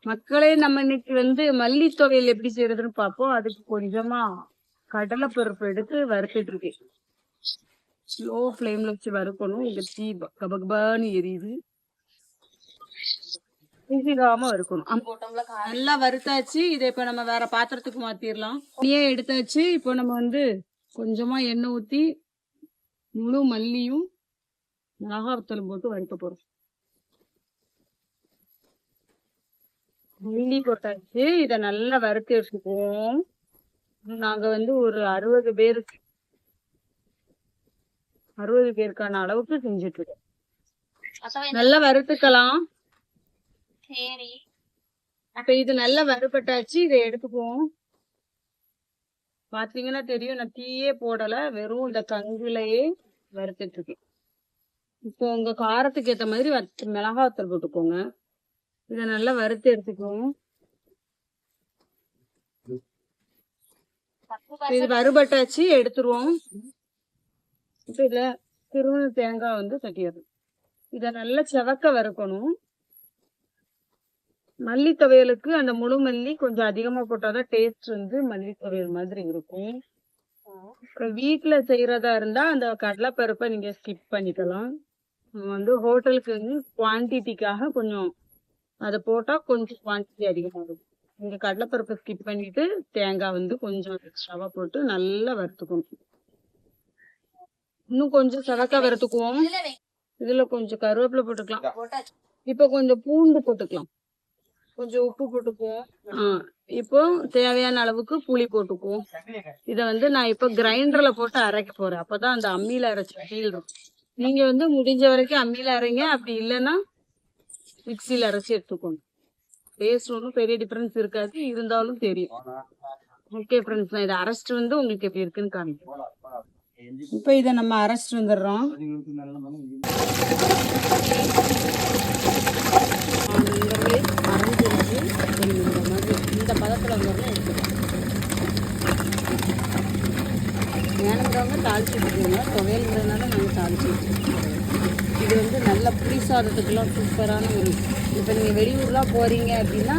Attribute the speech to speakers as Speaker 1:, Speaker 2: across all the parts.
Speaker 1: மக்களே, நம்ம இன்னைக்கு மல்லி துவையல் எப்படி செய்யறதுன்னு பார்ப்போம். அதுக்கு கொஞ்சமா கடலை பருப்பு எடுத்து வறுத்துட்டு இருக்கேன். ஸ்லோ ஃப்ளேம்ல வச்சு வறுக்கணும். இங்க தீ கபகபான்னு எரியுது. ஊசிக்காம வறுக்கணும். நல்லா வறுத்தாச்சு. இதை இப்ப நம்ம வேற பாத்திரத்துக்கு மாத்திரலாம். எடுத்தாச்சு. இப்போ நம்ம கொஞ்சமா எண்ணெய் ஊத்தி முழு மல்லியும் மிளகாத்தூளும் போட்டு வறுக்க போறோம். மல்லி போட்டாச்சு. இத நல்லா வறுத்து எடுத்துக்குவோம். நாங்க ஒரு 60 பேருக்கான அளவுக்கு செஞ்சுட்டு இருக்கோம். நல்லா வறுத்துக்கலாம். சரி, அப்ப இது நல்லா வறுபட்டாச்சு. இதை எடுத்துக்குவோம். பாத்தீங்கன்னா தெரியும், நான் தீயே போடல, வெறும் இந்த கங்குலையே வறுத்துட்டு இருக்கேன். இப்போ உங்க காரத்துக்கு ஏத்த மாதிரி மிளகாத்தூள் போட்டுக்கோங்க. இத நல்லா வறுத்து எடுத்துக்குவோம். இது வறுபட்டாச்சு, எடுத்துருவோம். இப்ப இதுல திருவண்ண தேங்காய் தட்டியது. இத நல்லா செவக்க வறுக்கணும். மல்லி துவையலுக்கு அந்த முழு மல்லி கொஞ்சம் அதிகமா போட்டாதான் டேஸ்ட் மல்லி துவையல் மாதிரி இருக்கும். அப்புறம் வீட்டுல செய்யறதா இருந்தா அந்த கடலை பருப்பை நீங்க ஸ்கிப் பண்ணிக்கலாம். ஹோட்டலுக்கு குவான்டிட்டிக்காக கொஞ்சம் அதை போட்டா கொஞ்சம் குவான்டிட்டி அதிகமா இருக்கும். நீங்க கடலைப்பருப்பை ஸ்கிப் பண்ணிட்டு தேங்காய் கொஞ்சம் எக்ஸ்ட்ராவா போட்டு நல்லா வறுத்துக்கணும். இன்னும் கொஞ்சம் செவக்கா வறுத்துக்குவோம். இதுல கொஞ்சம் கருவேப்பிலை போட்டுக்கலாம். இப்ப கொஞ்சம் பூண்டு போட்டுக்கலாம். கொஞ்சம் உப்பு போட்டுக்குவோம். இப்போ தேவையான அளவுக்கு புளி போட்டுக்குவோம். இத நான் இப்ப கிரைண்டர்ல போட்டு அரைக்க போறேன். அப்பதான் அந்த அம்மியில அரைச்ச ஃபீல் இருக்கும். நீங்க முடிஞ்ச வரைக்கும் அம்மியில அரைங்க. அப்படி இல்லைன்னா மிக்சியில அரைச்சி எடுத்துக்கோங்க. டேஸ்ட் ஒன்றும் பெரிய டிஃபரன்ஸ் இருக்காது, இருந்தாலும் தெரியும். ஓகே ஃப்ரெண்ட்ஸ், நான் இதை அரைச்சிட்டு உங்களுக்கு எப்படி இருக்குன்னு காமிப்போம். இப்போ இதை நம்ம அரைச்சிட்டு வந்துடுறோம். இந்த பதத்தில் வேணுங்கிறவங்க தாளிச்சு விட்டுருங்க. துவையல்ங்கிறதுனால நாங்கள் தாளிச்சு விட்டுருக்கோம். இது நல்ல புளி சாதத்துக்கெல்லாம் சூப்பரான இப்போ நீங்கள் வெளியூர்லாம் போகிறீங்க அப்படின்னா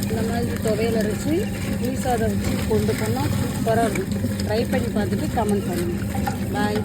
Speaker 1: இந்த மாதிரி துவையல் அரைச்சி புளி சாதம் வச்சு கொண்டு போனால் சூப்பராக இருக்கும். ட்ரை பண்ணி பார்த்துட்டு கமெண்ட் பண்ணுங்கள். பாய்.